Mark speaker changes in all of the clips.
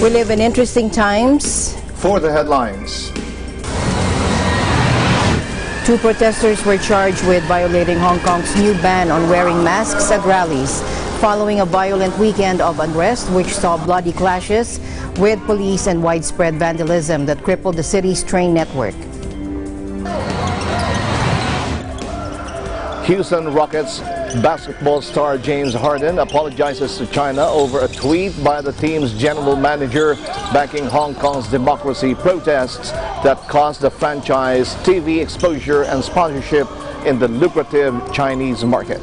Speaker 1: We live in interesting times.
Speaker 2: For the headlines.
Speaker 1: 2 protesters were charged with violating Hong Kong's new ban on wearing masks at rallies following a violent weekend of unrest which saw bloody clashes with police and widespread vandalism that crippled the city's train network.
Speaker 2: Houston Rockets basketball star James Harden apologizes to China over a tweet by the team's general manager backing Hong Kong's democracy protests that cost the franchise TV exposure and sponsorship in the lucrative Chinese market.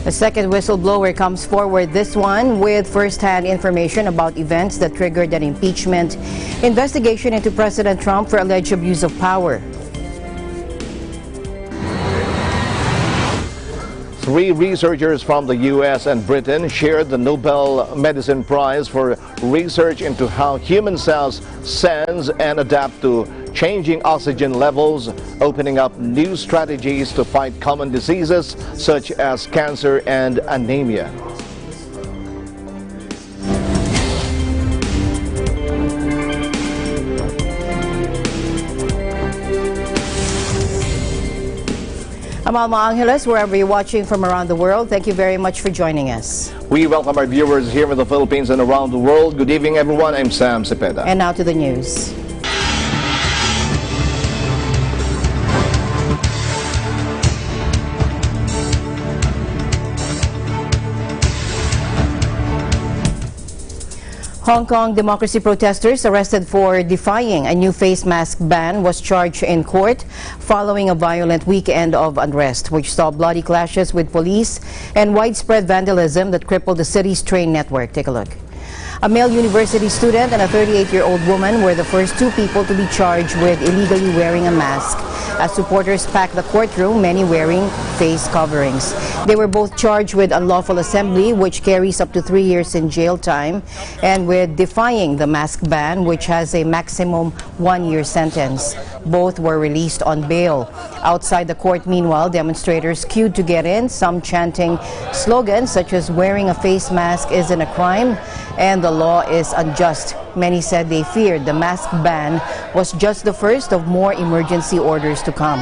Speaker 1: A second whistleblower comes forward, this one with first-hand information about events that triggered an impeachment investigation into President Trump for alleged abuse of power.
Speaker 2: 3 researchers from the U.S. and Britain shared the Nobel Medicine Prize for research into how human cells sense and adapt to changing oxygen levels, opening up new strategies to fight common diseases such as cancer and anemia.
Speaker 1: I'm Alma Angeles, wherever you're watching from around the world. Thank you very much for joining us.
Speaker 2: We welcome our viewers here in the Philippines and around the world. Good evening, everyone. I'm Sam Cepeda.
Speaker 1: And now to the news. Hong Kong democracy protesters arrested for defying a new face mask ban was charged in court following a violent weekend of unrest, which saw bloody clashes with police and widespread vandalism that crippled the city's train network. Take a look. A male university student and a 38-year-old woman were the first 2 people to be charged with illegally wearing a mask. As supporters packed the courtroom, many wearing face coverings. They were both charged with unlawful assembly, which carries up to 3 years in jail time, and with defying the mask ban, which has a maximum 1-year sentence. Both were released on bail. Outside the court, meanwhile, demonstrators queued to get in, some chanting slogans such as "wearing a face mask isn't a crime" and "the law is unjust." Many said they feared the mask ban was just the first of more emergency orders to come.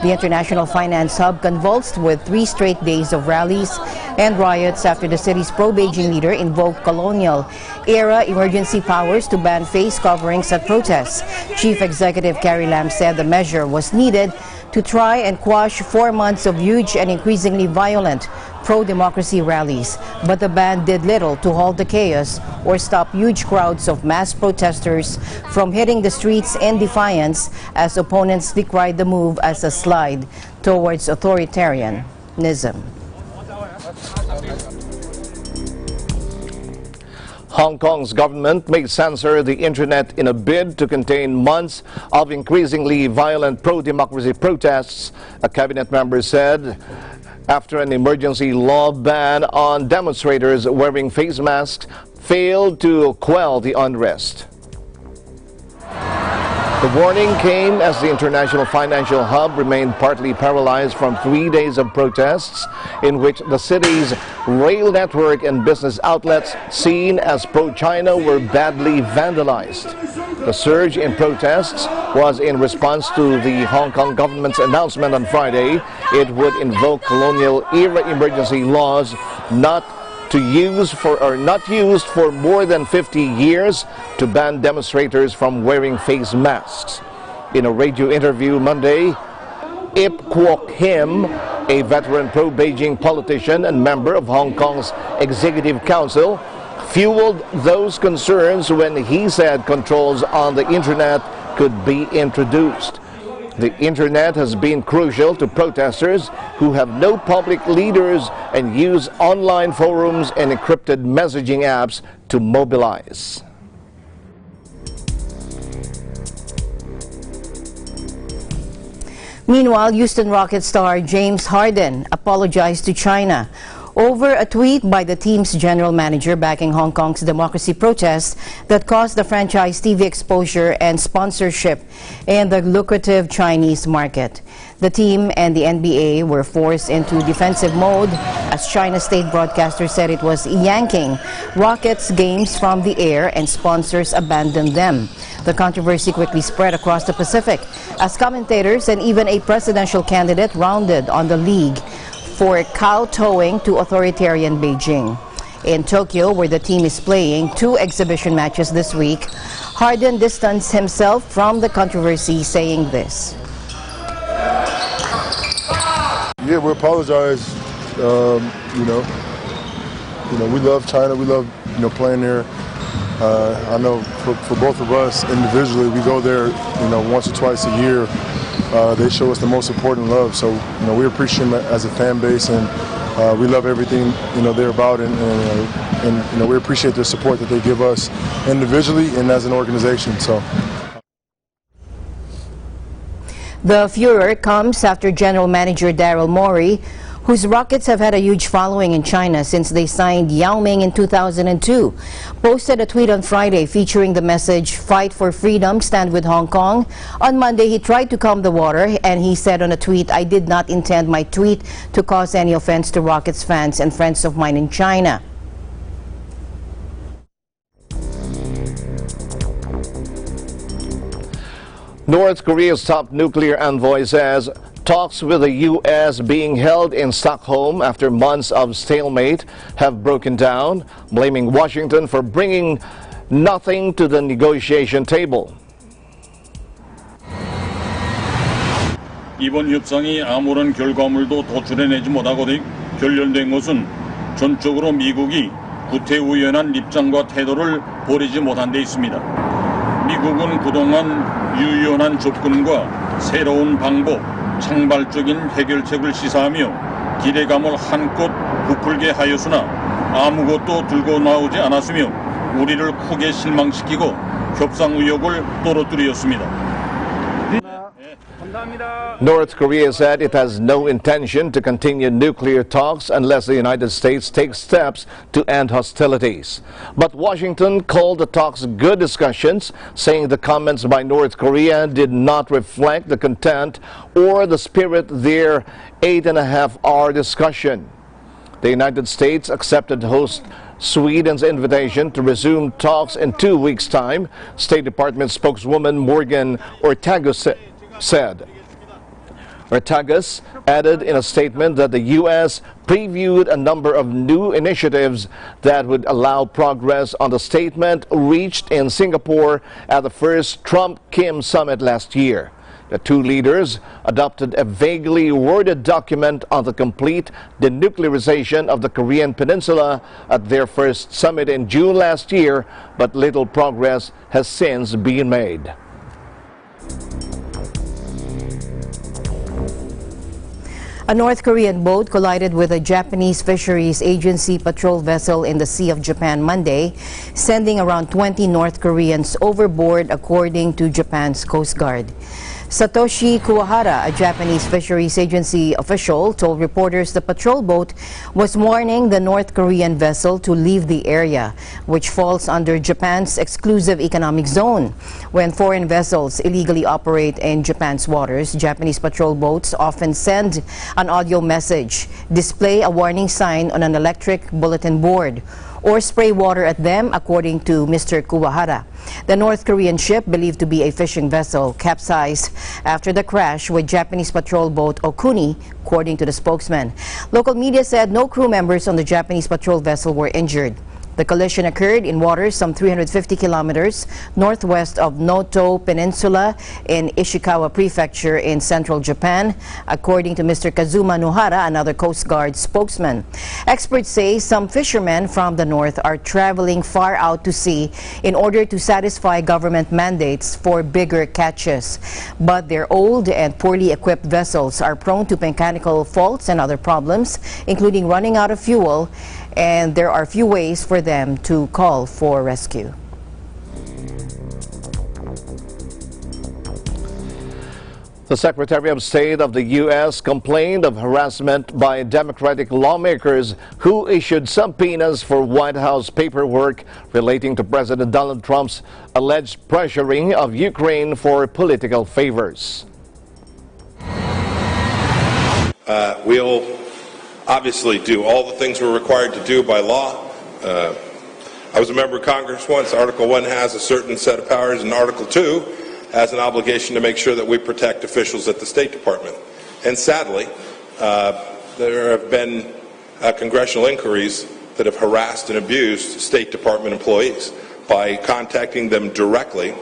Speaker 1: The international finance hub convulsed with 3 straight days of rallies and riots after the city's pro-Beijing leader invoked colonial-era emergency powers to ban face coverings at protests. Chief Executive Carrie Lam said the measure was needed to try and quash 4 months of huge and increasingly violent pro-democracy rallies. But the ban did little to halt the chaos or stop huge crowds of mass protesters from hitting the streets in defiance, as opponents decried the move as a slide towards authoritarianism.
Speaker 2: Hong Kong's government may censor the internet in a bid to contain months of increasingly violent pro-democracy protests, a cabinet member said, after an emergency law ban on demonstrators wearing face masks failed to quell the unrest. The warning came as the international financial hub remained partly paralyzed from 3 days of protests in which the city's rail network and business outlets seen as pro-China were badly vandalized. The surge in protests was in response to the Hong Kong government's announcement on Friday it would invoke colonial-era emergency laws not used for more than 50 years to ban demonstrators from wearing face masks. In a radio interview Monday, Ip Kwok Him, a veteran pro-Beijing politician and member of Hong Kong's Executive Council, fueled those concerns when he said controls on the internet could be introduced. The internet has been crucial to protesters who have no public leaders and use online forums and encrypted messaging apps to mobilize.
Speaker 1: Meanwhile, Houston Rockets star James Harden apologized to China over a tweet by the team's general manager backing Hong Kong's democracy protests that caused the franchise TV exposure and sponsorship in the lucrative Chinese market. The team and the NBA were forced into defensive mode as China's state broadcaster said it was yanking Rockets games from the air and sponsors abandoned them. The controversy quickly spread across the Pacific as commentators and even a presidential candidate rounded on the league for kowtowing to authoritarian Beijing. In Tokyo, where the team is playing 2 exhibition matches this week, Harden distanced himself from the controversy, saying this.
Speaker 3: Yeah, we apologize. We love China. We love playing there. I know for both of us individually, we go there once or twice a year. They show us the most support and love. So we appreciate them as a fan base, and we love everything they're about, and we appreciate the support that they give us individually and as an organization. So.
Speaker 1: The furor comes after General Manager Daryl Morey, whose Rockets have had a huge following in China since they signed Yao Ming in 2002, posted a tweet on Friday featuring the message, "Fight for freedom, stand with Hong Kong." On Monday, he tried to calm the water, and he said on a tweet, "I did not intend my tweet to cause any offense to Rockets fans and friends of mine in China."
Speaker 2: North Korea's top nuclear envoy says talks with the U.S. being held in Stockholm after months of stalemate have broken down, blaming Washington for bringing nothing to the negotiation table.
Speaker 4: 이번 협상이 아무런 결과물도 도출해내지 못하고 결렬된 것은 전적으로 미국이 구태의연한 입장과 태도를 버리지 못한 데 있습니다. 미국은 그동안 유연한 접근과 새로운 방법, 창발적인 해결책을 시사하며 기대감을 한껏 부풀게 하였으나 아무것도 들고 나오지 않았으며 우리를 크게 실망시키고 협상 의욕을 떨어뜨렸습니다.
Speaker 2: North Korea said it has no intention to continue nuclear talks unless the United States takes steps to end hostilities. But Washington called the talks good discussions, saying the comments by North Korea did not reflect the content or the spirit of their 8.5-hour discussion. The United States accepted host Sweden's invitation to resume talks in 2 weeks' time, State Department spokeswoman Morgan Ortagus said. Ortagus added in a statement that the U.S. previewed a number of new initiatives that would allow progress on the statement reached in Singapore at the first Trump-Kim summit last year. The two leaders adopted a vaguely worded document on the complete denuclearization of the Korean peninsula at their first summit in June last year, but little progress has since been made.
Speaker 1: A North Korean boat collided with a Japanese fisheries agency patrol vessel in the Sea of Japan Monday, sending around 20 North Koreans overboard, according to Japan's Coast Guard. Satoshi Kuwahara, a Japanese fisheries agency official, told reporters the patrol boat was warning the North Korean vessel to leave the area, which falls under Japan's exclusive economic zone. When foreign vessels illegally operate in Japan's waters, Japanese patrol boats often send an audio message, display a warning sign on an electric bulletin board, or spray water at them, according to Mr. Kuwahara. The North Korean ship, believed to be a fishing vessel, capsized after the crash with Japanese patrol boat Okuni, according to the spokesman. Local media said no crew members on the Japanese patrol vessel were injured. The collision occurred in waters some 350 kilometers northwest of Noto Peninsula in Ishikawa Prefecture in central Japan, according to Mr. Kazuma Nohara, another Coast Guard spokesman. Experts say some fishermen from the north are traveling far out to sea in order to satisfy government mandates for bigger catches. But their old and poorly equipped vessels are prone to mechanical faults and other problems, including running out of fuel, and there are few ways for them to call for rescue.
Speaker 2: The Secretary of State of the U.S. complained of harassment by Democratic lawmakers who issued subpoenas for White House paperwork relating to President Donald Trump's alleged pressuring of Ukraine for political favors.
Speaker 5: We'll obviously do all the things we're required to do by law. I was a member of Congress once. Article 1 has a certain set of powers, and Article 2 has an obligation to make sure that we protect officials at the State Department. And sadly, there have been congressional inquiries that have harassed and abused State Department employees by contacting them directly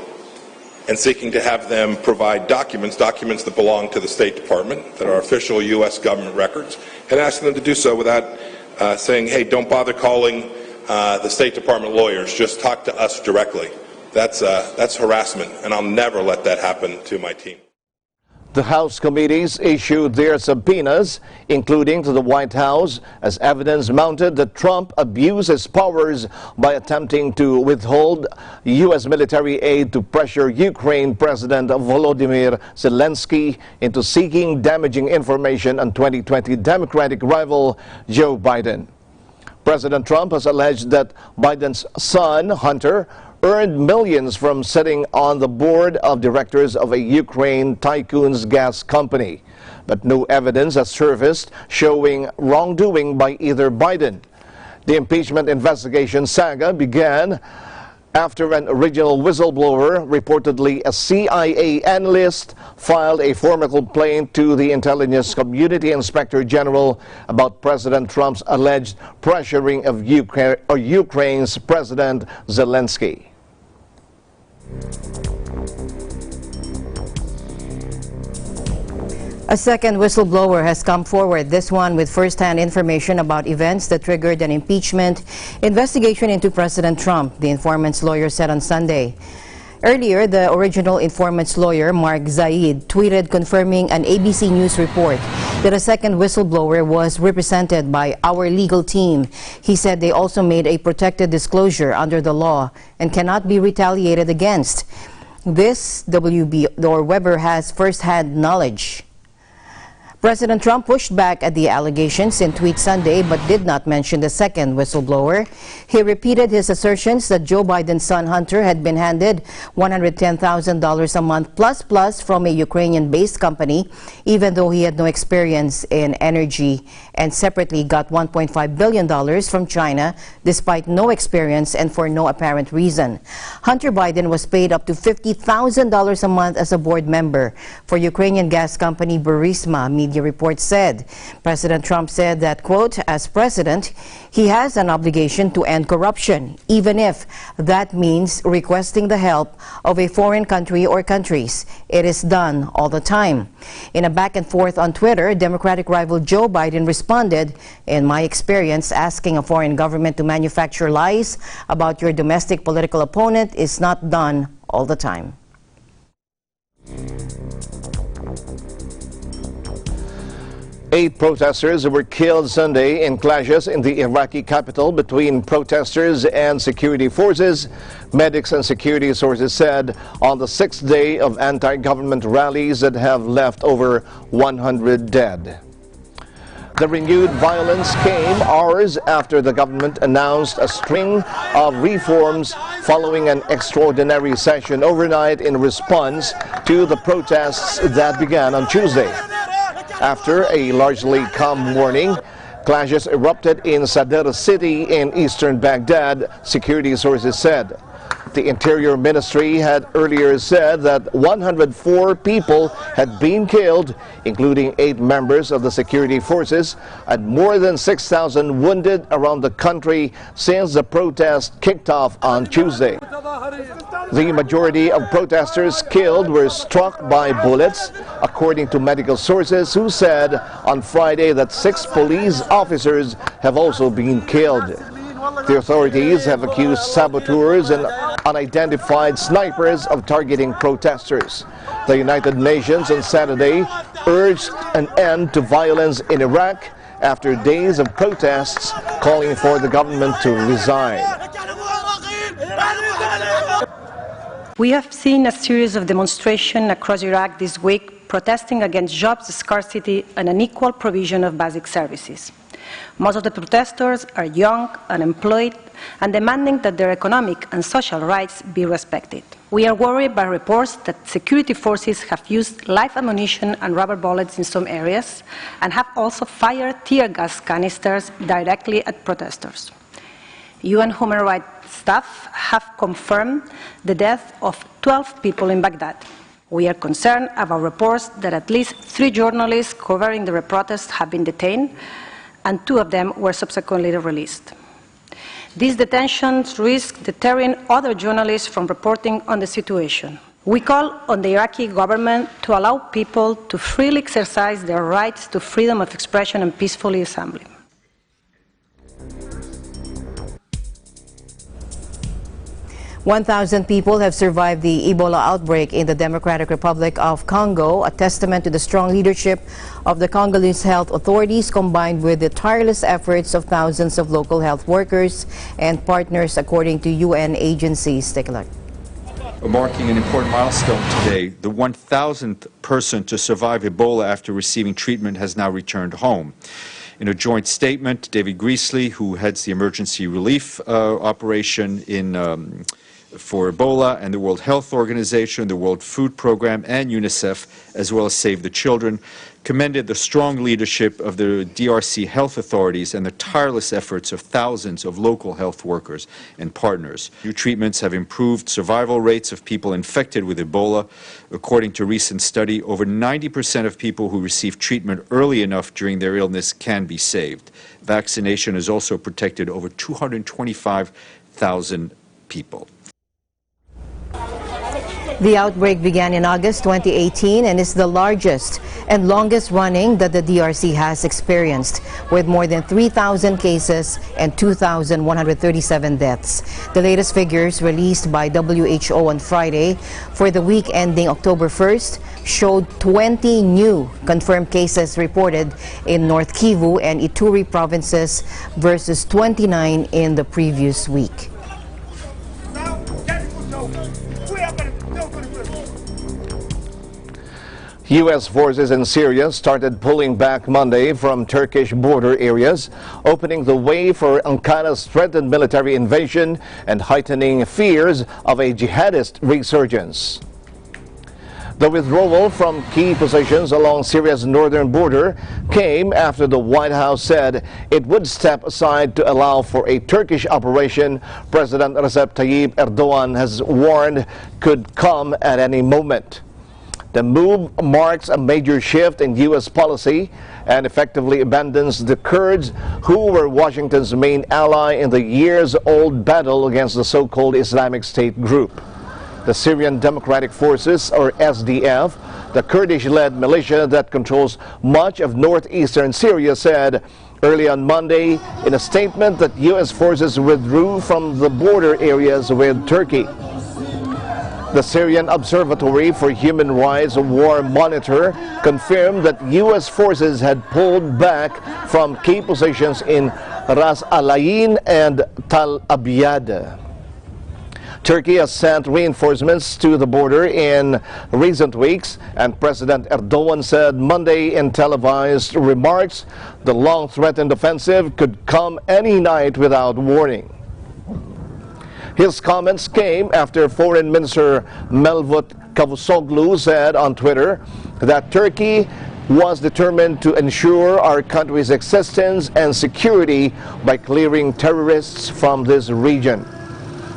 Speaker 5: and seeking to have them provide documents that belong to the State Department, that are official U.S. government records, and asking them to do so without saying, hey, don't bother calling the State Department lawyers, just talk to us directly. That's harassment, and I'll never let that happen to my team.
Speaker 2: The House committees issued their subpoenas, including to the White House, as evidence mounted that Trump abused his powers by attempting to withhold U.S. military aid to pressure Ukraine President Volodymyr Zelensky into seeking damaging information on 2020 Democratic rival Joe Biden. President Trump has alleged that Biden's son, Hunter, earned millions from sitting on the board of directors of a Ukraine tycoon's gas company. But no evidence has surfaced showing wrongdoing by either Biden. The impeachment investigation saga began after an original whistleblower, reportedly a CIA analyst, filed a formal complaint to the Intelligence Community Inspector General about President Trump's alleged pressuring of Ukraine's President Zelensky.
Speaker 1: A second whistleblower has come forward, this one with first-hand information about events that triggered an impeachment investigation into President Trump, the informant's lawyer said on Sunday. Earlier, the original informant's lawyer, Mark Zaid, tweeted confirming an ABC News report that a second whistleblower was represented by our legal team. He said they also made a protected disclosure under the law and cannot be retaliated against. This Weber has first-hand knowledge. President Trump pushed back at the allegations in tweet Sunday but did not mention the second whistleblower. He repeated his assertions that Joe Biden's son Hunter had been handed $110,000 a month plus from a Ukrainian-based company, even though he had no experience in energy, and separately got $1.5 billion from China despite no experience and for no apparent reason. Hunter Biden was paid up to $50,000 a month as a board member for Ukrainian gas company Burisma, media reports said. President Trump said that, quote, as president, he has an obligation to end corruption, even if that means requesting the help of a foreign country or countries. It is done all the time. In a back and forth on Twitter, Democratic rival Joe Biden responded, in my experience, asking a foreign government to manufacture lies about your domestic political opponent is not done all the time.
Speaker 2: 8 protesters were killed Sunday in clashes in the Iraqi capital between protesters and security forces, medics and security sources said, on the 6th day of anti-government rallies that have left over 100 dead. The renewed violence came hours after the government announced a string of reforms following an extraordinary session overnight in response to the protests that began on Tuesday. After a largely calm morning, clashes erupted in Sadr city in eastern Baghdad, security sources said. The Interior Ministry had earlier said that 104 people had been killed, including 8 members of the security forces, and more than 6,000 wounded around the country since the protest kicked off on Tuesday. The majority of protesters killed were struck by bullets, according to medical sources who said on Friday that 6 police officers have also been killed. The authorities have accused saboteurs and unidentified snipers of targeting protesters. The United Nations on Saturday urged an end to violence in Iraq after days of protests calling for the government to resign.
Speaker 6: We have seen a series of demonstrations across Iraq this week protesting against jobs scarcity and unequal provision of basic services. Most of the protesters are young, unemployed, and demanding that their economic and social rights be respected. We are worried by reports that security forces have used live ammunition and rubber bullets in some areas and have also fired tear gas canisters directly at protesters. UN human rights staff have confirmed the death of 12 people in Baghdad. We are concerned about reports that at least 3 journalists covering the protests have been detained, and 2 of them were subsequently released. These detentions risk deterring other journalists from reporting on the situation. We call on the Iraqi government to allow people to freely exercise their rights to freedom of expression and peacefully assembly.
Speaker 1: 1,000 people have survived the Ebola outbreak in the Democratic Republic of Congo, a testament to the strong leadership of the Congolese health authorities combined with the tireless efforts of thousands of local health workers and partners, according to UN agencies. Take a look.
Speaker 7: Marking an important milestone today, the 1,000th person to survive Ebola after receiving treatment has now returned home. In a joint statement, David Greasley, who heads the emergency relief operation for Ebola, and the World Health Organization, the World Food Program, and UNICEF, as well as Save the Children, commended the strong leadership of the DRC health authorities and the tireless efforts of thousands of local health workers and partners. New treatments have improved survival rates of people infected with Ebola. According to a recent study, over 90% of people who receive treatment early enough during their illness can be saved. Vaccination has also protected over 225,000 people.
Speaker 1: The outbreak began in August 2018 and is the largest and longest running that the DRC has experienced, with more than 3,000 cases and 2,137 deaths. The latest figures released by WHO on Friday for the week ending October 1st showed 20 new confirmed cases reported in North Kivu and Ituri provinces versus 29 in the previous week.
Speaker 2: U.S. forces in Syria started pulling back Monday from Turkish border areas, opening the way for Ankara's threatened military invasion and heightening fears of a jihadist resurgence. The withdrawal from key positions along Syria's northern border came after the White House said it would step aside to allow for a Turkish operation President Recep Tayyip Erdogan has warned could come at any moment. The move marks a major shift in U.S. policy and effectively abandons the Kurds, who were Washington's main ally in the years-old battle against the so-called Islamic State group. The Syrian Democratic Forces, or SDF, the Kurdish-led militia that controls much of northeastern Syria, said early on Monday in a statement that U.S. forces withdrew from the border areas with Turkey. The Syrian Observatory for Human Rights War Monitor confirmed that U.S. forces had pulled back from key positions in Ras Al Ain and Tal Abyad. Turkey has sent reinforcements to the border in recent weeks, and President Erdogan said Monday in televised remarks the long-threatened offensive could come any night without warning. His comments came after Foreign Minister Mevlut Cavusoglu said on Twitter that Turkey was determined to ensure our country's existence and security by clearing terrorists from this region.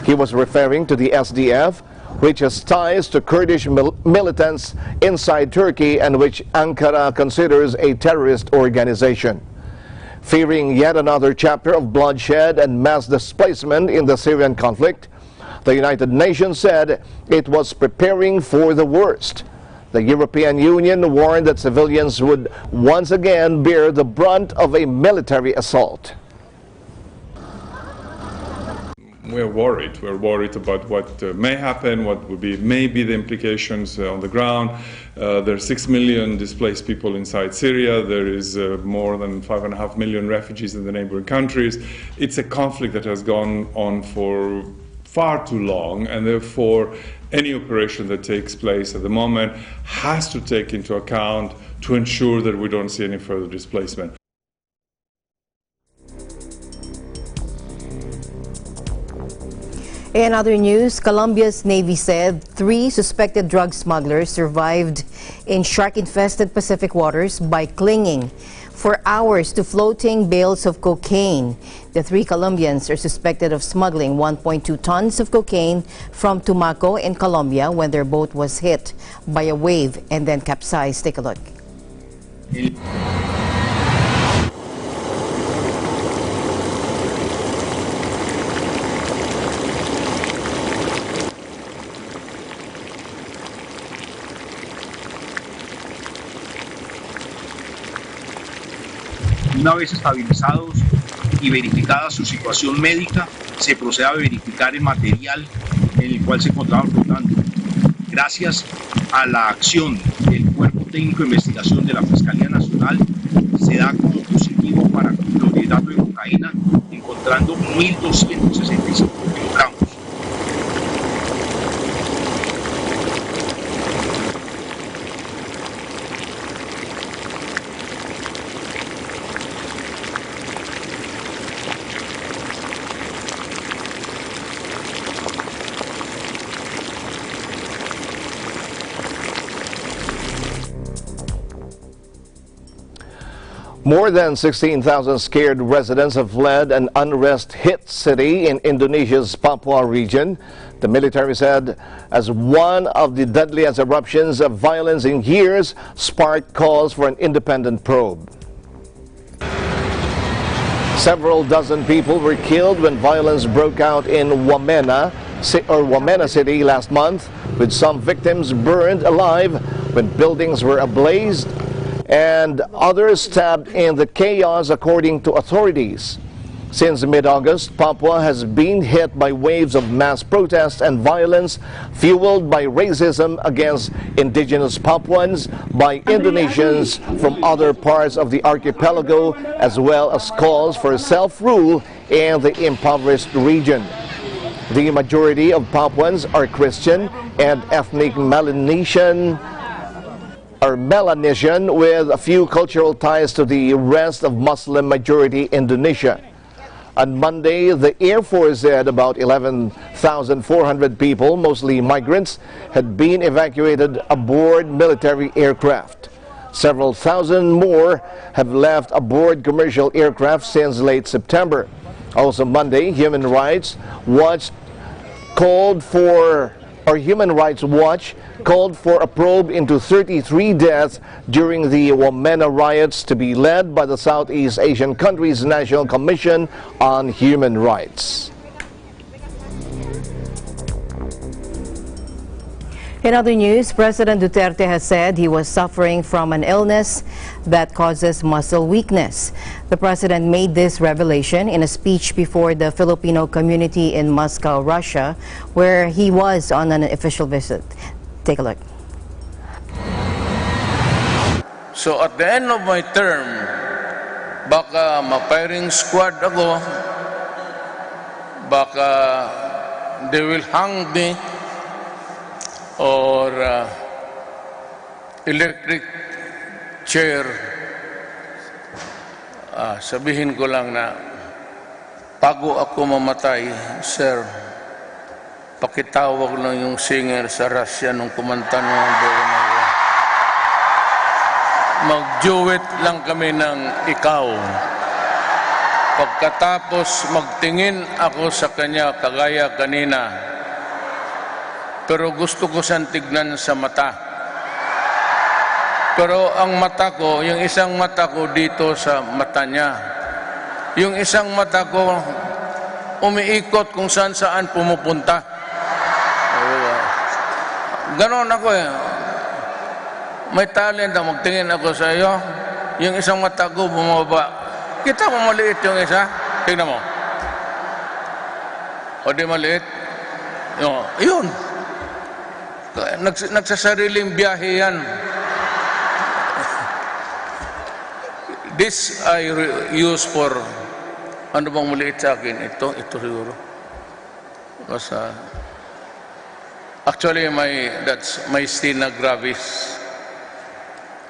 Speaker 2: He was referring to the SDF, which has ties to Kurdish militants inside Turkey and which Ankara considers a terrorist organization. Fearing yet another chapter of bloodshed and mass displacement in the Syrian conflict, the United Nations said it was preparing for the worst. The European Union warned that civilians would once again bear the brunt of a military assault.
Speaker 8: We're worried. We're worried about what may happen, what would be maybe the implications on the ground. There are 6 million displaced people inside Syria. There is more than 5.5 million refugees in the neighboring countries. It's a conflict that has gone on for far too long, and therefore any operation that takes place at the moment has to take into account to ensure that we don't see any further displacement.
Speaker 1: In other news, Colombia's Navy said 3 suspected drug smugglers survived in shark-infested Pacific waters by clinging for hours to floating bales of cocaine. The 3 Colombians are suspected of smuggling 1.2 tons of cocaine from Tumaco in Colombia when their boat was hit by a wave and then capsized. Take a look.
Speaker 9: Una vez estabilizados y verificada su situación médica, se procede a verificar el material en el cual se encontraban flotando. Gracias a la acción del Cuerpo Técnico de Investigación de la Fiscalía Nacional, se da como positivo para clorhidrato de cocaína, encontrando 1.265 kilogramos.
Speaker 2: More than 16,000 scared residents have fled an unrest-hit city in Indonesia's Papua region. The military said as one of the deadliest eruptions of violence in years sparked calls for an independent probe. Several dozen people were killed when violence broke out in Wamena City last month, with some victims burned alive when buildings were ablaze and others stabbed in the chaos, according to authorities. Since mid-August, Papua has been hit by waves of mass protests and violence fueled by racism against indigenous Papuans by Indonesians from other parts of the archipelago, as well as calls for self-rule in the impoverished region. The majority of Papuans are Christian and ethnic Melanesian, with a few cultural ties to the rest of Muslim-majority Indonesia. On Monday, the Air Force said about 11,400 people, mostly migrants, had been evacuated aboard military aircraft. Several thousand more have left aboard commercial aircraft since late September. Also Monday, Human Rights Watch called for a probe into 33 deaths during the Wamena riots to be led by the Southeast Asian country's National Commission on Human Rights.
Speaker 1: In other news, President Duterte has said he was suffering from an illness that causes muscle weakness. The president made this revelation in a speech before the Filipino community in Moscow, Russia, where he was on an official visit. Take a look.
Speaker 10: So at the end of my term, baka ma-firing squad ako, baka they will hang me, or electric chair. Sabihin ko lang na bago ako mamatay, sir, pakitawag lang yung singer sa Russia nung kumanta ng mag-duet lang kami ng Ikaw. Pagkatapos magtingin ako sa kanya kagaya kanina, pero gusto ko siyang tignan sa mata. Pero ang mata ko, yung isang mata ko dito sa mata niya. Yung isang mata ko umiikot kung saan pumupunta. Ganon ako eh. May talent na magtingin ako sa iyo. Yung isang mata ko bumaba. Kita mo maliit yung isa? Tingnan mo. O di maliit? Yun. Nagsasariling biyahe yan. This I use for, ano bang maliit sa akin? Ito siguro. Basta, Actually, that's myasthenia gravis.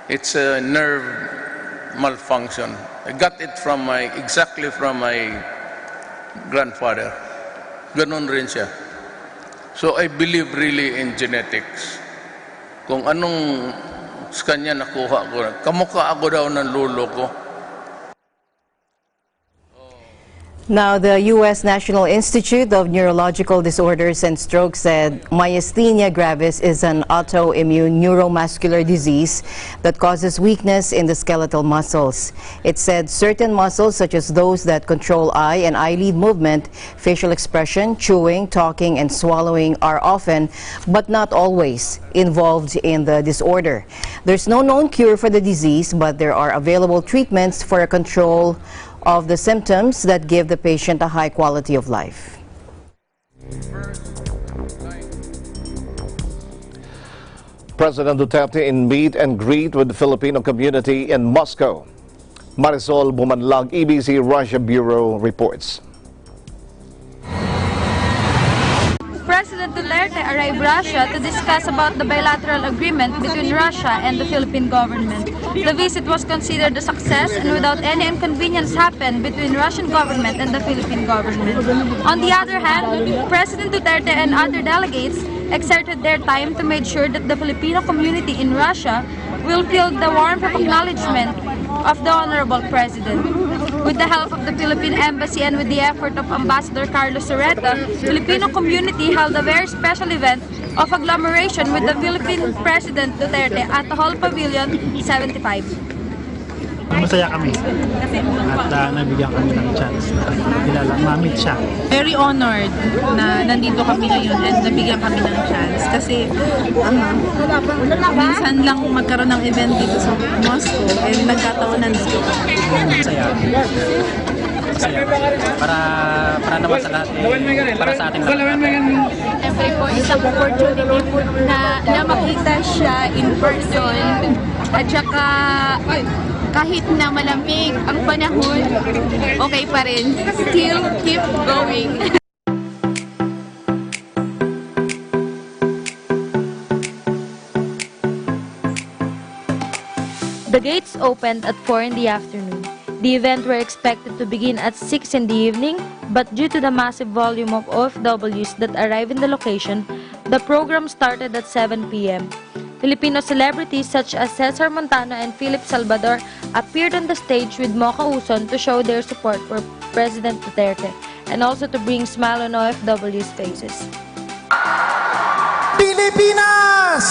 Speaker 10: It's a nerve malfunction. I got it exactly from my grandfather. Ganon rin siya. So I believe really in genetics. Kung anong sa kanya nakuha ko, kamukha ako daw ng lolo ko.
Speaker 1: Now, the U.S. National Institute of Neurological Disorders and Stroke said myasthenia gravis is an autoimmune neuromuscular disease that causes weakness in the skeletal muscles. It said certain muscles, such as those that control eye and eyelid movement, facial expression, chewing, talking, and swallowing, are often, but not always, involved in the disorder. There's no known cure for the disease, but there are available treatments for a control of the symptoms that give the patient a high quality of life.
Speaker 2: President Duterte in meet and greet with the Filipino community in Moscow. Marisol Bumanlag, EBC Russia Bureau reports.
Speaker 11: President Duterte arrived Russia to discuss about the bilateral agreement between Russia and the Philippine government. The visit was considered a success and without any inconvenience happened between Russian government and the Philippine government. On the other hand, President Duterte and other delegates exerted their time to make sure that the Filipino community in Russia will feel the warmth of acknowledgement of the Honorable President. With the help of the Philippine Embassy and with the effort of Ambassador Carlos Ureta, Filipino community held a very special event of agglomeration with the Philippine President Duterte at the Hall Pavilion 75.
Speaker 12: Masaya kami at nabigyan kami ng chance na kilala, ma-meet siya.
Speaker 13: Very honored na nandito kami ngayon and nabigyan kami ng chance kasi minsan lang magkaroon ng event dito sa Moscow and nagkataon nandito kami.
Speaker 12: Masaya. Para naman sa lahat para sa ating lahat.
Speaker 11: Siyempre po, isang opportunity po na makita siya in person at saka kahit na malamig ang panahon, okay pa rin. Still keep going.
Speaker 14: The gates opened at 4 in the afternoon. The event were expected to begin at 6 in the evening, but due to the massive volume of OFWs that arrive in the location, the program started at 7 p.m. Filipino celebrities such as Cesar Montano and Philip Salvador appeared on the stage with Mocha Uson to show their support for President Duterte and also to bring smile on OFWs' faces.
Speaker 15: Pilipinas!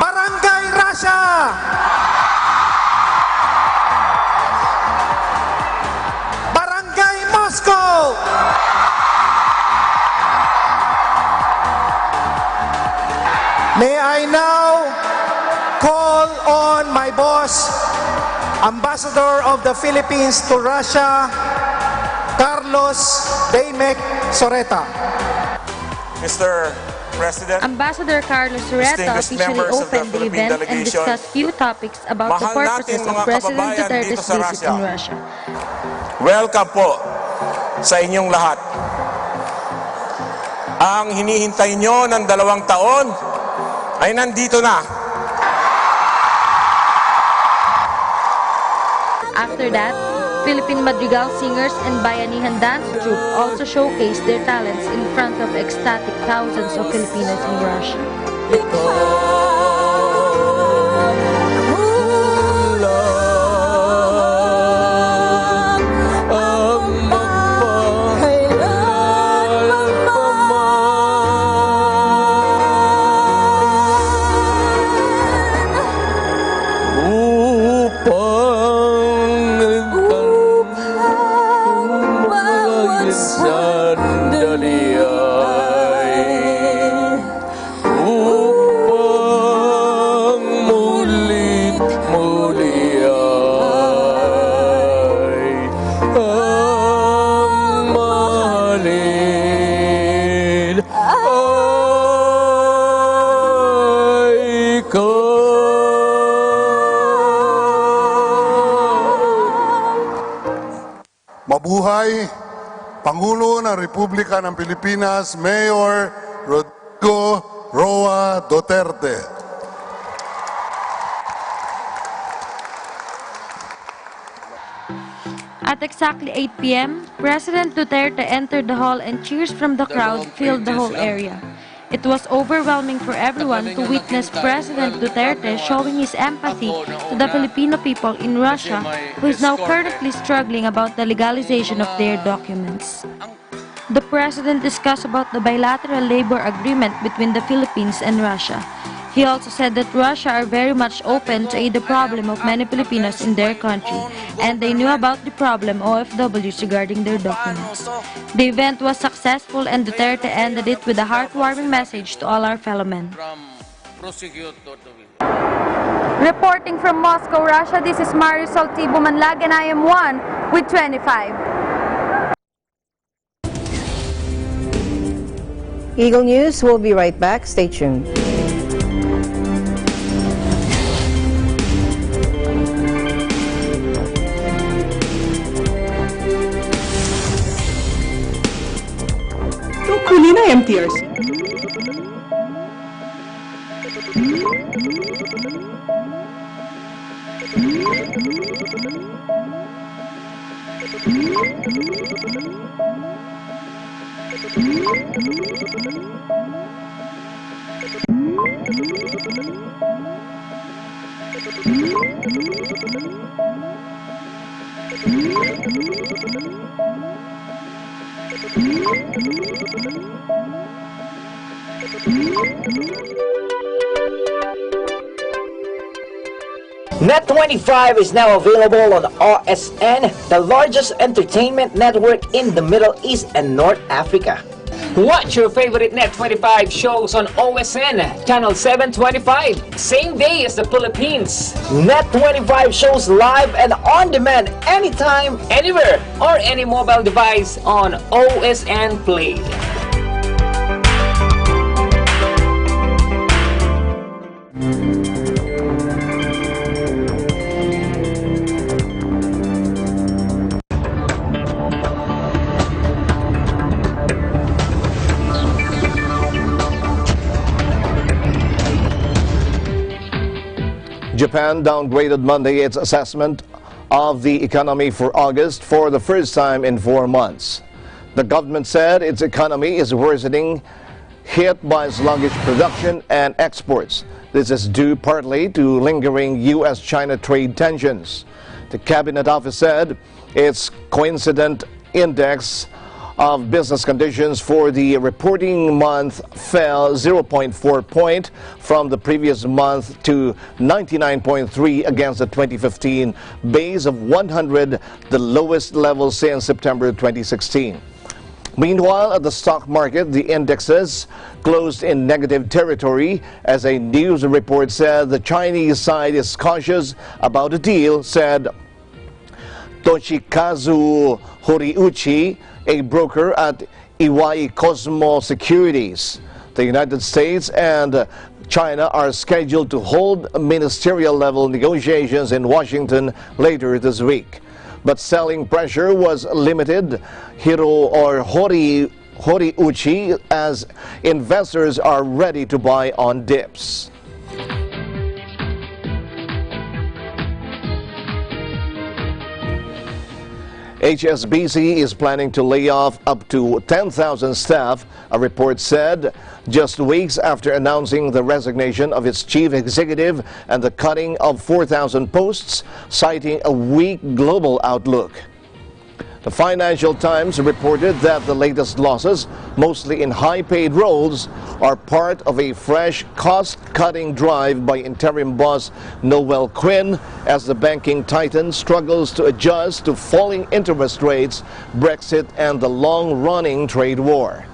Speaker 15: Barangay Russia! Barangay Moscow! May I now call on my boss, Ambassador of the Philippines to Russia, Carlos Daymek Soreta.
Speaker 14: Mr. President, Ambassador Carlos Soreta officially opened the event and discussed few topics about the purposes of President Duterte's visit in Russia.
Speaker 16: Welcome po sa inyong lahat. Ang hinihintay nyo ng 2 taon ay nandito na.
Speaker 14: After that, Philippine Madrigal singers and Bayanihan dance troupe also showcased their talents in front of ecstatic thousands of Filipinos in Russia.
Speaker 3: Mabuhay Pangulo ng Republika ng Pilipinas, Mayor Rodrigo Roa Duterte.
Speaker 14: At exactly 8 p.m., President Duterte entered the hall and cheers from the crowd filled the whole area. It was overwhelming for everyone to witness President Duterte showing his empathy to the Filipino people in Russia who is now currently struggling about the legalization of their documents. The President discussed about the bilateral labor agreement between the Philippines and Russia. He also said that Russia are very much open to aid the problem of many Filipinos in their country, and they knew about the problem OFWs regarding their documents. The event was successful, and Duterte ended it with a heartwarming message to all our fellow men.
Speaker 11: Reporting from Moscow, Russia, this is Marisol T. Bumanlag, and I am 1 with 25.
Speaker 1: Eagle News will be right back. Stay tuned.
Speaker 17: Huli na MTRC.
Speaker 18: Net25 is now available on OSN, the largest entertainment network in the Middle East and North Africa.
Speaker 19: Watch your favorite Net25 shows on OSN, channel 725, same day as the Philippines.
Speaker 18: Net25 shows live and on demand anytime,
Speaker 19: anywhere, or any mobile device on OSN Play.
Speaker 2: Japan downgraded Monday its assessment of the economy for August for the first time in 4 months. The government said its economy is worsening, hit by sluggish production and exports. This is due partly to lingering U.S.-China trade tensions. The Cabinet Office said its coincident index of business conditions for the reporting month fell 0.4 point from the previous month to 99.3 against the 2015 base of 100, the lowest level since September 2016. Meanwhile, at the stock market, the indexes closed in negative territory as a news report said the Chinese side is cautious about a deal, said Toshikazu Horiuchi, a broker at Iwai Cosmo Securities. The United States and China are scheduled to hold ministerial-level negotiations in Washington later this week. But selling pressure was limited, Horiuchi, as investors are ready to buy on dips. HSBC is planning to lay off up to 10,000 staff, a report said, just weeks after announcing the resignation of its chief executive and the cutting of 4,000 posts, citing a weak global outlook. The Financial Times reported that the latest losses, mostly in high-paid roles, are part of a fresh cost-cutting drive by interim boss Noel Quinn as the banking titan struggles to adjust to falling interest rates, Brexit, and the long-running trade war.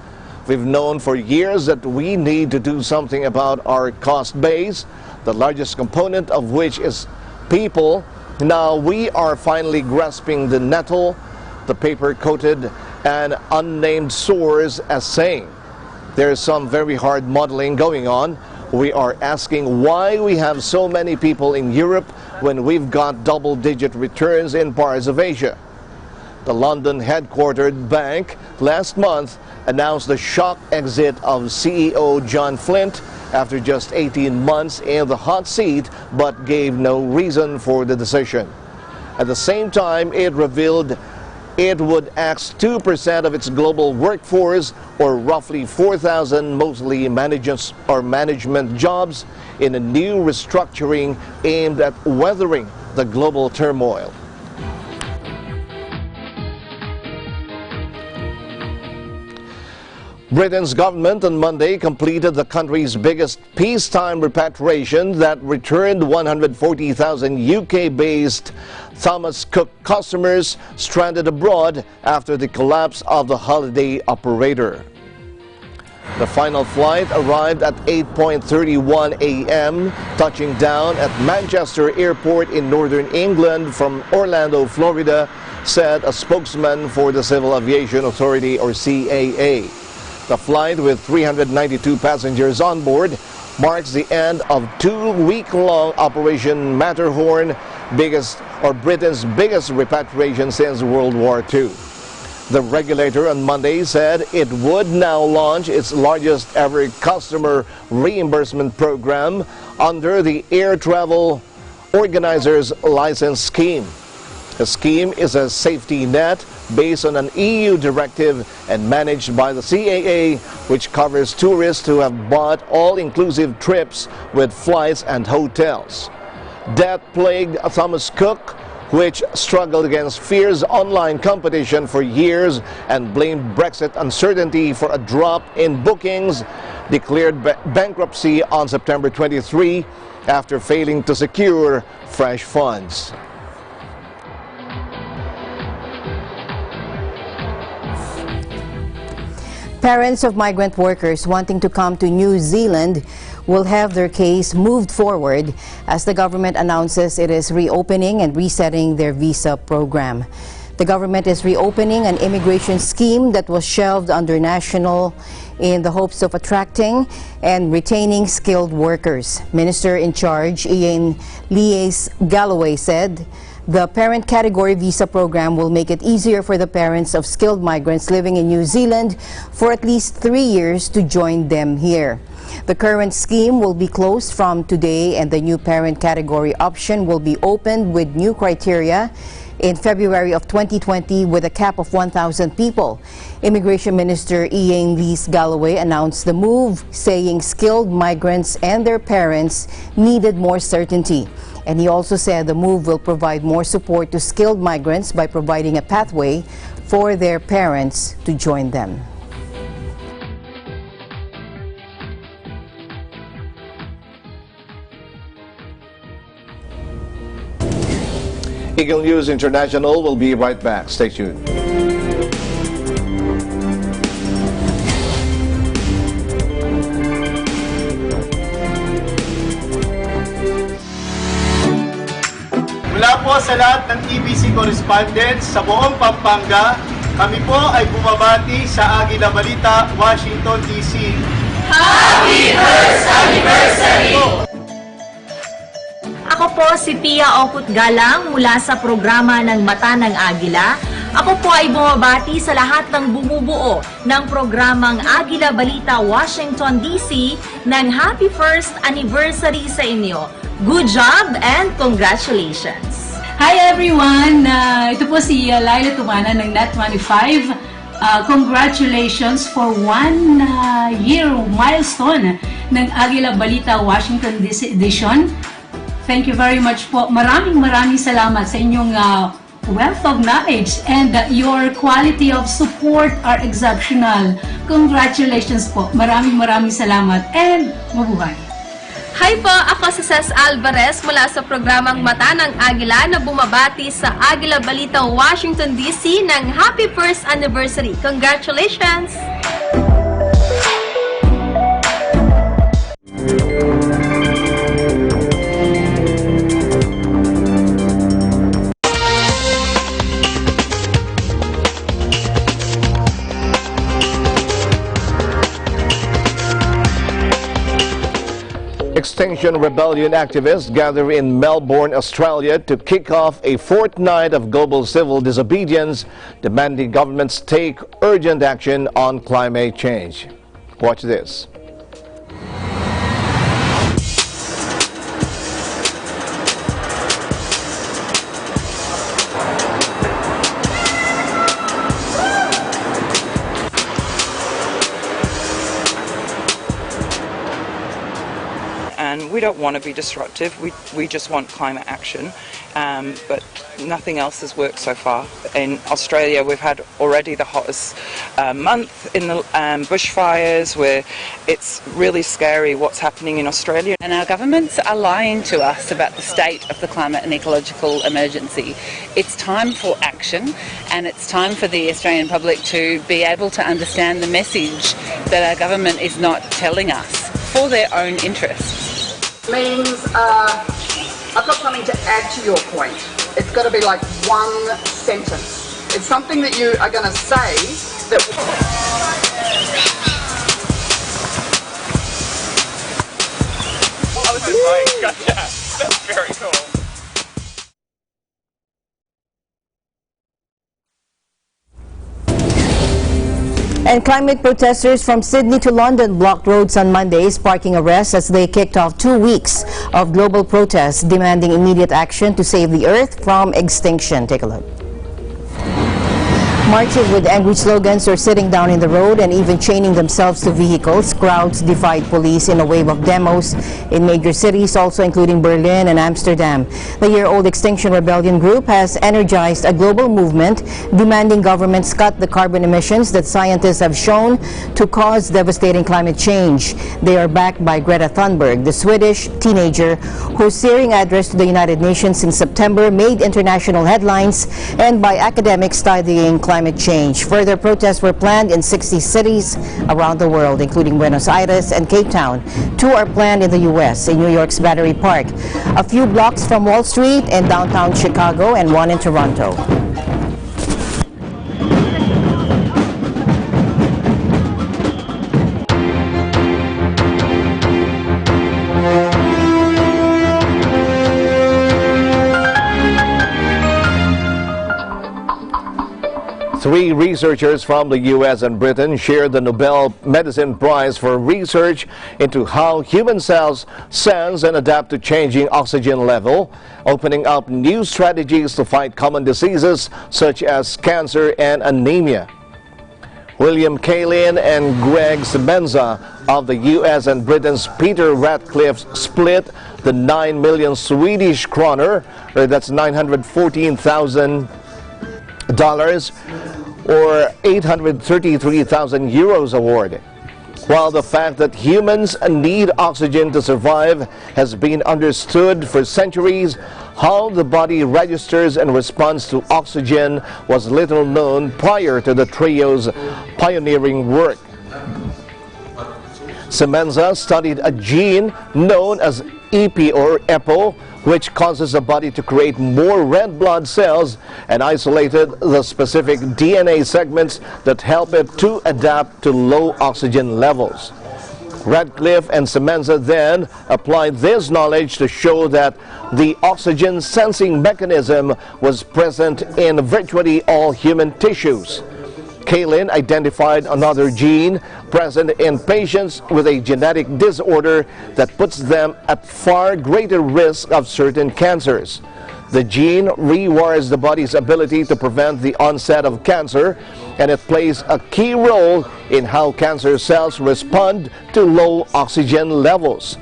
Speaker 2: We've known for years that we need to do something about our cost base, the largest component of which is people. Now we are finally grasping the nettle, the paper quoted an unnamed source as saying. There is some very hard modeling going on. We are asking why we have so many people in Europe when we've got double-digit returns in parts of Asia. The London-headquartered bank last month announced the shock exit of CEO John Flint after just 18 months in the hot seat, but gave no reason for the decision. At the same time, it revealed it would axe 2% of its global workforce, or roughly 4,000 mostly management jobs, in a new restructuring aimed at weathering the global turmoil. Britain's government on Monday completed the country's biggest peacetime repatriation that returned 140,000 UK-based Thomas Cook customers stranded abroad after the collapse of the holiday operator. The final flight arrived at 8:31 a.m., touching down at Manchester Airport in northern England from Orlando, Florida, said a spokesman for the Civil Aviation Authority, or CAA. The flight, with 392 passengers on board, marks the end of 2-week-long Operation Matterhorn, Britain's biggest repatriation since World War II. The regulator on Monday said it would now launch its largest ever customer reimbursement program under the Air Travel Organizers License Scheme. The scheme is a safety net based on an EU directive and managed by the CAA, which covers tourists who have bought all-inclusive trips with flights and hotels. Death plagued Thomas Cook, which struggled against fierce online competition for years and blamed Brexit uncertainty for a drop in bookings, declared bankruptcy on September 23 after failing to secure fresh funds.
Speaker 1: Parents of migrant workers wanting to come to New Zealand will have their case moved forward as the government announces it is reopening and resetting their visa program. The government is reopening an immigration scheme that was shelved under national in the hopes of attracting and retaining skilled workers. Minister in charge Ian Lies Galloway said the parent category visa program will make it easier for the parents of skilled migrants living in New Zealand for at least 3 years to join them here. The current scheme will be closed from today, and the new parent category option will be opened with new criteria in February of 2020 with a cap of 1,000 people. Immigration Minister Ian Lies Galloway announced the move, saying skilled migrants and their parents needed more certainty. And he also said the move will provide more support to skilled migrants by providing a pathway for their parents to join them.
Speaker 2: Eagle News International will be right back. Stay tuned.
Speaker 17: Mula po sa lahat ng TBC correspondents sa buong Pampanga, kami po ay bumabati sa Agila Balita, Washington, D.C.
Speaker 20: Happy First Anniversary! Ako po si Tia Okut Galang mula sa programa ng Mata ng Agila. Ako po ay bumabati sa lahat ng bumubuo ng programang Agila Balita, Washington, D.C. ng Happy First Anniversary sa inyo. Good job and congratulations!
Speaker 21: Hi everyone! Ito po si Laila Tumana ng Net25. Congratulations for 1 year milestone ng Agila Balita Washington DC edition. Thank you very much po. Maraming salamat sa inyong wealth of knowledge and your quality of support are exceptional. Congratulations po. Maraming salamat and mabuhay.
Speaker 22: Hi po, ako si Cez Alvarez mula sa programang Mata ng Agila na bumabati sa Agila Balita, Washington, D.C. ng Happy First Anniversary. Congratulations!
Speaker 2: Extinction Rebellion activists gather in Melbourne, Australia to kick off a fortnight of global civil disobedience, demanding governments take urgent action on climate change. Watch this.
Speaker 4: And we don't want to be disruptive, we just want climate action, but nothing else has worked so far. In Australia we've had already the hottest month in the bushfires, where it's really scary what's happening in Australia.
Speaker 5: And our governments are lying to us about the state of the climate and ecological emergency. It's time for action, and it's time for the Australian public to be able to understand the message that our government is not telling us for their own interests.
Speaker 23: Means I've got something to add to your point. It's got to be like one sentence. It's something that you are going to say that...
Speaker 24: I was just like, gotcha. That's very cool.
Speaker 1: And climate protesters from Sydney to London blocked roads on Monday, sparking arrests as they kicked off 2 weeks of global protests demanding immediate action to save the Earth from extinction. Take a look. Marching with angry slogans or sitting down in the road and even chaining themselves to vehicles, crowds defied police in a wave of demos in major cities, also including Berlin and Amsterdam. The year-old Extinction Rebellion group has energized a global movement demanding governments cut the carbon emissions that scientists have shown to cause devastating climate change. They are backed by Greta Thunberg, the Swedish teenager whose searing address to the United Nations in September made international headlines, and by academics studying climate change. Further protests were planned in 60 cities around the world, including Buenos Aires and Cape Town. 2 are planned in the U.S., in New York's Battery Park, a few blocks from Wall Street and downtown Chicago, and 1 in Toronto.
Speaker 2: Three researchers from the U.S. and Britain shared the Nobel Medicine Prize for research into how human cells sense and adapt to changing oxygen level, opening up new strategies to fight common diseases such as cancer and anemia. William Kaelin and Greg Semenza of the U.S. and Britain's Peter Ratcliffe split the 9 million Swedish kroner, that's $914,000, or 833,000 euros award. While the fact that humans need oxygen to survive has been understood for centuries, how the body registers and responds to oxygen was little known prior to the trio's pioneering work. Semenza studied a gene known as EP or EPO, which causes the body to create more red blood cells, and isolated the specific DNA segments that help it to adapt to low oxygen levels. Radcliffe and Semenza then applied this knowledge to show that the oxygen sensing mechanism was present in virtually all human tissues. Kaelin identified another gene present in patients with a genetic disorder that puts them at far greater risk of certain cancers. The gene rewires the body's ability to prevent the onset of cancer, and it plays a key role in how cancer cells respond to low oxygen levels.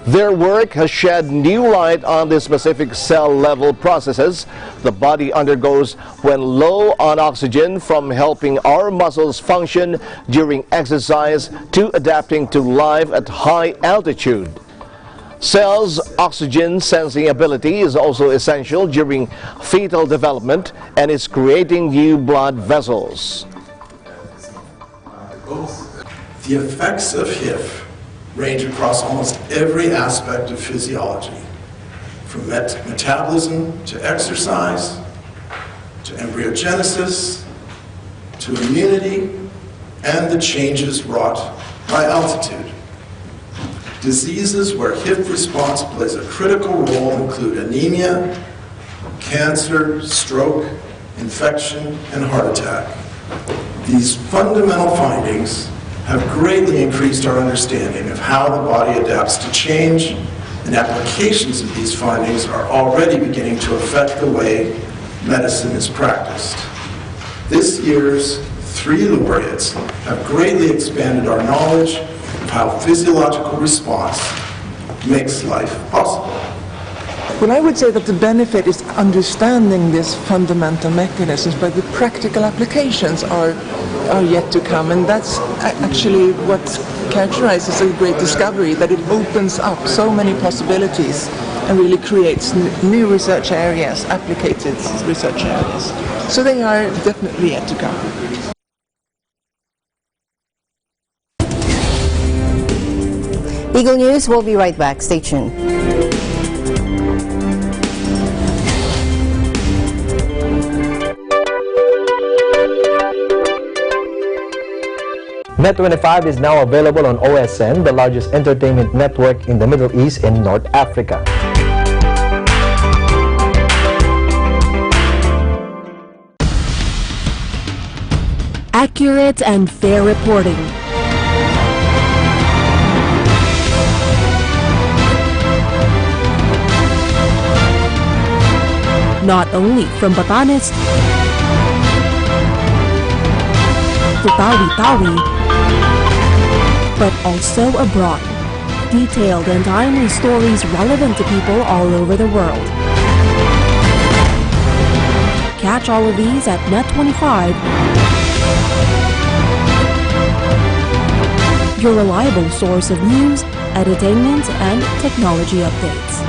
Speaker 2: Their work has shed new light on the specific cell-level processes the body undergoes when low on oxygen, from helping our muscles function during exercise to adapting to life at high altitude. Cells' oxygen sensing ability is also essential during fetal development and is creating new blood vessels.
Speaker 25: The effects of HIV range across almost every aspect of physiology, from metabolism to exercise, to embryogenesis, to immunity, and the changes wrought by altitude. Diseases where HIF response plays a critical role include anemia, cancer, stroke, infection, and heart attack. These fundamental findings have greatly increased our understanding of how the body adapts to change, and applications of these findings are already beginning to affect the way medicine is practiced. This year's 3 laureates have greatly expanded our knowledge of how physiological response makes life possible.
Speaker 6: Well, I would say that the benefit is understanding these fundamental mechanisms, but the practical applications are yet to come, and that's actually what characterizes a great discovery, that it opens up so many possibilities and really creates new research areas, applicated research areas. So they are definitely yet to come.
Speaker 1: Eagle News, we'll be right back. Stay tuned.
Speaker 7: Net25 is now available on OSN, the largest entertainment network in the Middle East and North Africa.
Speaker 8: Accurate and fair reporting. Not only from Batanes to Tawi-Tawi, but also abroad. Detailed and timely stories relevant to people all over the world. Catch all of these at Net25, your reliable source of news, entertainment, and technology updates.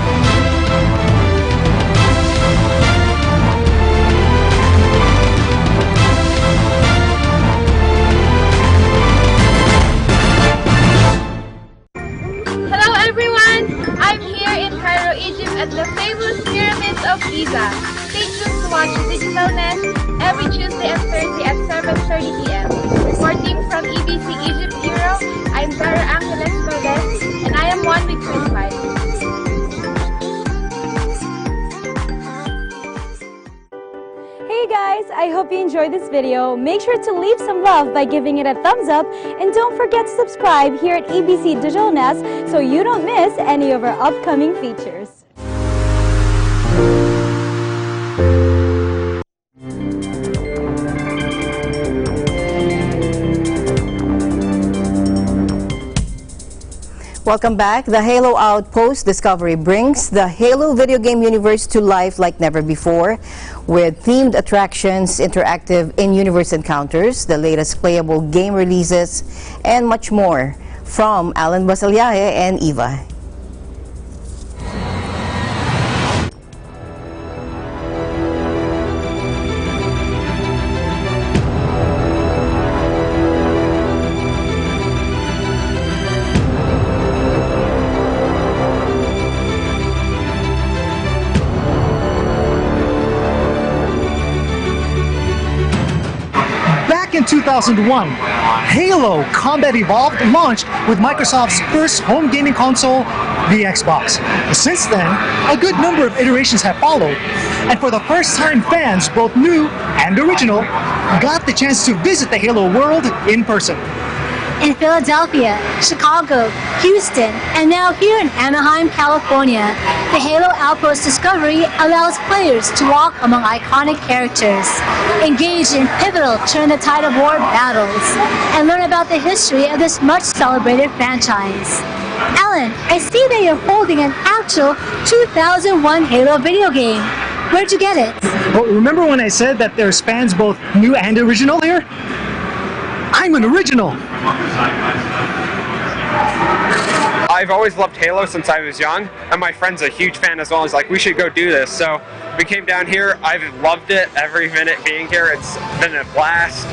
Speaker 11: At the famous pyramids of Giza. Stay tuned to watch Digital Net every Tuesday and Thursday at 7:30 p.m. Reporting from EBC Egypt Bureau, I'm Zara Angeles Valdez, and I am one with 25.
Speaker 9: Hey guys, I hope you enjoyed this video. Make sure to leave some love by giving it a thumbs up, and don't forget to subscribe here at EBC Digital Net so you don't miss any of our upcoming features.
Speaker 1: Welcome back. The Halo Outpost Discovery brings the Halo video game universe to life like never before, with themed attractions, interactive in-universe encounters, the latest playable game releases, and much more. From Alan Basalyahe and Eva.
Speaker 10: In 2001, Halo Combat Evolved launched with Microsoft's first home gaming console, the Xbox. Since then, a good number of iterations have followed, and for the first time, fans, both new and original, got the chance to visit the Halo world in person.
Speaker 26: In Philadelphia, Chicago, Houston, and now here in Anaheim, California, the Halo Outpost Discovery allows players to walk among iconic characters, engage in pivotal turn-the-tide-of-war battles, and learn about the history of this much-celebrated franchise. Alan, I see that you're holding an actual 2001 Halo video game. Where'd you get it?
Speaker 10: Well, remember when I said that there's fans both new and original here? I'm an original!
Speaker 27: I've always loved Halo since I was young, and my friend's a huge fan as well. He's like, we should go do this. So we came down here. I've loved it every minute being here. It's been a blast.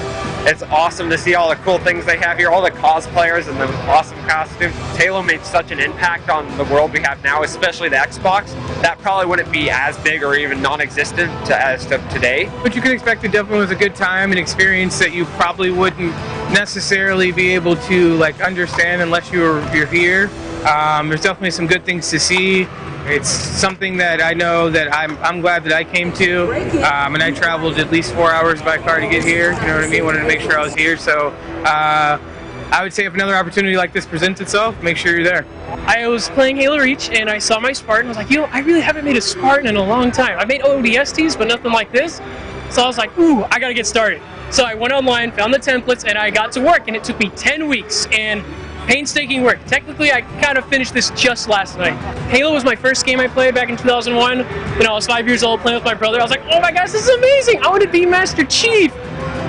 Speaker 27: It's awesome to see all the cool things they have here, all the cosplayers and the awesome costumes. Halo made such an impact on the world we have now, especially the Xbox. That probably wouldn't be as big or even non-existent as of today.
Speaker 3: What you can expect, it definitely was a good time, an experience that you probably wouldn't necessarily be able to understand unless you're here. There's definitely some good things to see. It's something that I know that I'm glad that I came to, and I traveled at least 4 hours by car to get here. You know what I mean? Wanted to make sure I was here. So I would say if another opportunity like this presents itself, make sure you're there.
Speaker 12: I was playing Halo Reach and I saw my Spartan. I was like, I really haven't made a Spartan in a long time. I made ODSTs, but nothing like this. So I was like, ooh, I gotta get started. So I went online, found the templates, and I got to work, and it took me 10 weeks. And painstaking work. Technically, I kind of finished this just last night. Halo was my first game I played back in 2001. When I was 5 years old playing with my brother. I was like, oh my gosh, this is amazing! I want to be Master Chief!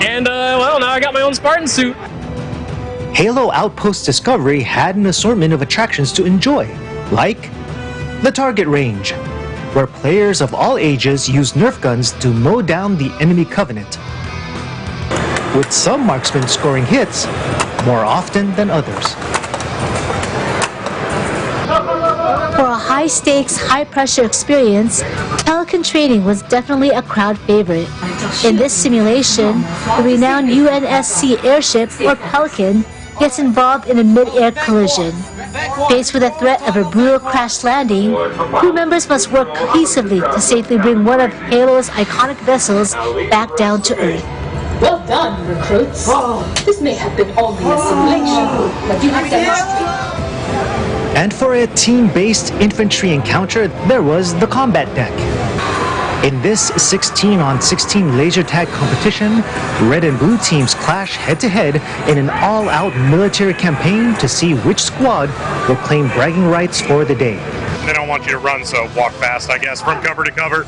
Speaker 12: And, well, now I got my own Spartan suit.
Speaker 10: Halo Outpost Discovery had an assortment of attractions to enjoy, like the target range, where players of all ages use Nerf guns to mow down the enemy covenant, with some marksmen scoring hits more often than others.
Speaker 26: For a high-stakes, high-pressure experience, Pelican training was definitely a crowd favorite. In this simulation, the renowned UNSC airship, or Pelican, gets involved in a mid-air collision. Faced with the threat of a brutal crash landing, crew members must work cohesively to safely bring one of Halo's iconic vessels back down to Earth.
Speaker 13: Well done, recruits. This may have been only a simulation, but you have demonstrated.
Speaker 10: And for a team-based infantry encounter, there was the combat deck. In this 16-on-16 laser tag competition, red and blue teams clash head-to-head in an all-out military campaign to see which squad will claim bragging rights for the day.
Speaker 14: They don't want you to run, so walk fast, I guess, from cover to cover.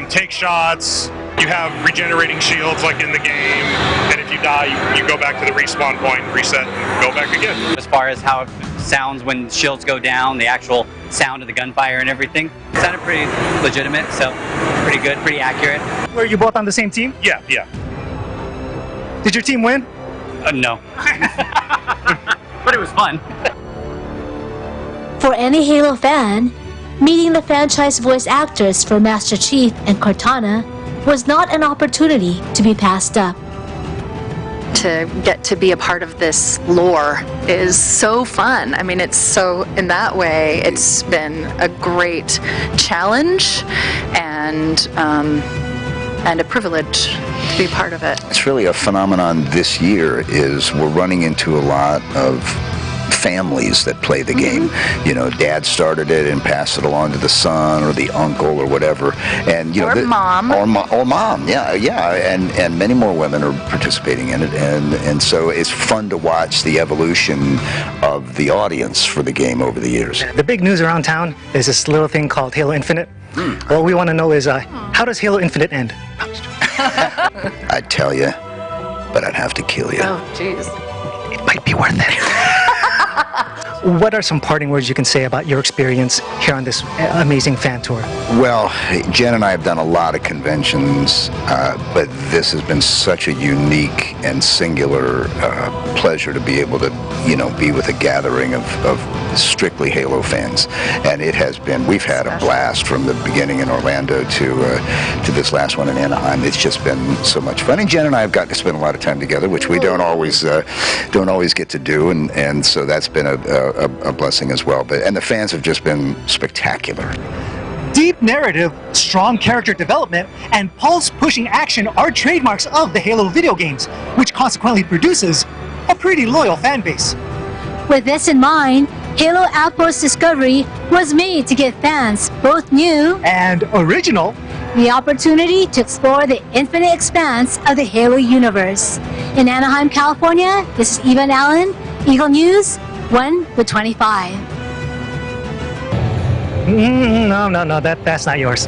Speaker 14: Take shots. You have regenerating shields like in the game, and if you die, you go back to the respawn point, reset, and go back again.
Speaker 15: As far as how it sounds when shields go down, the actual sound of the gunfire and everything, it sounded pretty legitimate, so pretty good, pretty accurate.
Speaker 10: Were you both on the same team?
Speaker 14: Yeah.
Speaker 10: Did your team win?
Speaker 15: No. But it was fun.
Speaker 26: For any Halo fan, meeting the franchise voice actors for Master Chief and Cortana was not an opportunity to be passed up.
Speaker 16: To get to be a part of this lore is so fun. I mean, it's so, in that way, it's been a great challenge and a privilege to be part of it.
Speaker 18: It's really a phenomenon this year is we're running into a lot of families that play the game. You know, dad started it and passed it along to the son or the uncle or whatever, and you know,
Speaker 16: mom
Speaker 18: or mom, yeah, and many more women are participating in it, and so it's fun to watch the evolution of the audience for the game over the years.
Speaker 10: The big news around town is this little thing called Halo Infinite. What we want to know is how does Halo Infinite end?
Speaker 18: I'd tell you, but I'd have to kill you.
Speaker 16: Oh, jeez.
Speaker 10: It might be worth it. What are some parting words you can say about your experience here on this amazing fan tour?
Speaker 18: Well, Jen and I have done a lot of conventions, but this has been such a unique and singular pleasure to be able to, you know, be with a gathering of strictly Halo fans. And it has been, we've had a blast from the beginning in Orlando to this last one in Anaheim. It's just been so much fun. And Jen and I have gotten to spend a lot of time together, which we don't always get to do, and so that's been a blessing as well. And the fans have just been spectacular.
Speaker 10: Deep narrative, strong character development, and pulse-pushing action are trademarks of the Halo video games, which consequently produces a pretty loyal fan base.
Speaker 26: With this in mind, Halo Outpost Discovery was made to give fans, both new
Speaker 10: and original,
Speaker 26: the opportunity to explore the infinite expanse of the Halo universe. In Anaheim, California, this is Evan Allen, Eagle News, 1/25.
Speaker 10: No, that's not yours.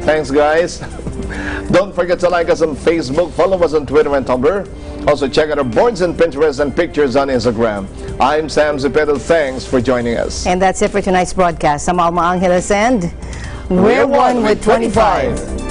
Speaker 2: Thanks, guys. Don't forget to like us on Facebook, follow us on Twitter and Tumblr, Also, check out our boards and Pinterest and pictures on Instagram. I'm Sam Zepedo. Thanks for joining us.
Speaker 1: And that's it for tonight's broadcast. I'm Alma Angeles, and we're one with 25.